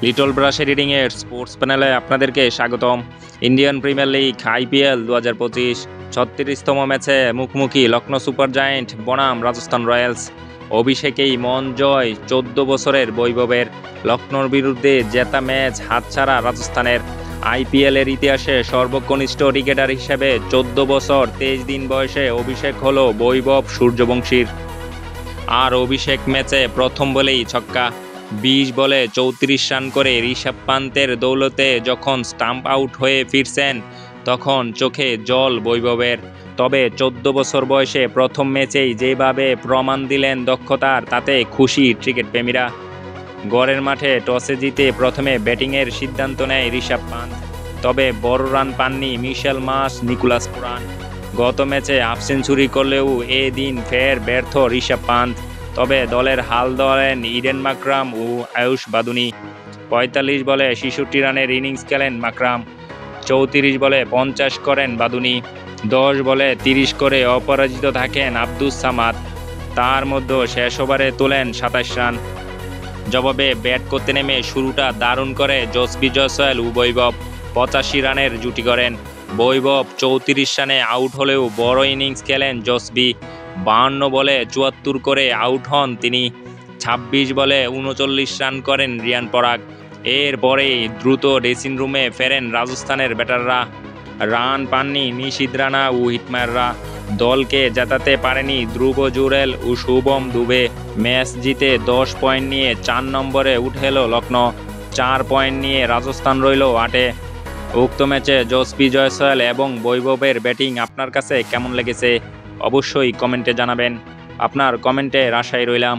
Little ব্রাশের reading এর sports প্যানেলে আপনাদেরকে স্বাগতম। ইন্ডিয়ান প্রিমিয়ার লিগ আইপিএল 2025 36তম ম্যাচে মুখোমুখি লখনৌ সুপার জায়েন্ট বনাম রাজস্থান রয়্যালস। অভিষেকেই মন জয় 14 বছরের বৈভবের। লখনৌর বিরুদ্ধে জেতা ম্যাচ হাতছাড়া রাজস্থানের। আইপিএল এর ইতিহাসে সর্বকনিষ্ঠ ক্রিকেটার হিসেবে 14 বছর 23 দিন বয়সে অভিষেক হলো বৈভব সূর্যবংশীর। আর অভিষেক ম্যাচে প্রথম বলেই ছক্কা। 20 বলে 34 রান করে ঋষভ পান্তের দৌলতে যখন স্টাম্প আউট হয়ে ফিরছেন তখন চোখে জল বৈভবের। তবে 14 বছর বয়সে প্রথম ম্যাচেই যেভাবে প্রমাণ দিলেন দক্ষতার, তাতে খুশি ক্রিকেট প্রেমীরা। গড়ের মাঠে টসে জিতে প্রথমে ব্যাটিংয়ের সিদ্ধান্ত নেয় ঋষভ পান্ত। তবে বড় রান পাননি মিশেল মার্শ, নিকোলাস পুরান। গত ম্যাচে হাফ সেঞ্চুরি করলেও এদিন ফের ব্যর্থ ঋষভ পান্ত। তবে দলের হাল ধরেন ইডেন মাকরাম ও আয়ুষ বাদুনি। 45 বলে 66 রানের ইনিংস খেলেন মাকরাম। 34 বলে 50 করেন বাদুনি। 10 বলে 30 করে অপরাজিত থাকেন আব্দুস সামাদ। তার মধ্যে শেষ ওভারে তোলেন 27 রান। জবাবে ব্যাট করতে নেমে শুরুটা দারুণ করে জসবি জয়সওয়াল ও বৈভব। 85 রানের জুটি করেন। বৈভব 34 রানে আউট হলেও বড় ইনিংস খেলেন জসবি। 52 বলে 74 করে আউট হন তিনি। 26 বলে 39 রান করেন রিয়ান পরাগ। এরপরেই দ্রুত ড্রেসিং রুমে ফেরেন রাজস্থানের ব্যাটাররা। রান পাননি নিশীথ রানা ও হিটমায়াররা। দলকে জেতাতে পারেনি ধ্রুব জুরেল ও শুভম দুবে। ম্যাচ জিতে 10 পয়েন্ট নিয়ে 4 নম্বরে উঠে এলো লখনৌ। 4 পয়েন্ট নিয়ে রাজস্থান রইল 8-এ। উক্ত ম্যাচে জসবি জয়সওয়াল এবং বৈভবের ব্যাটিং আপনার কাছে কেমন লেগেছে অবশ্যই কমেন্টে জানাবেন। আপনার কমেন্টের আশায় রইলাম।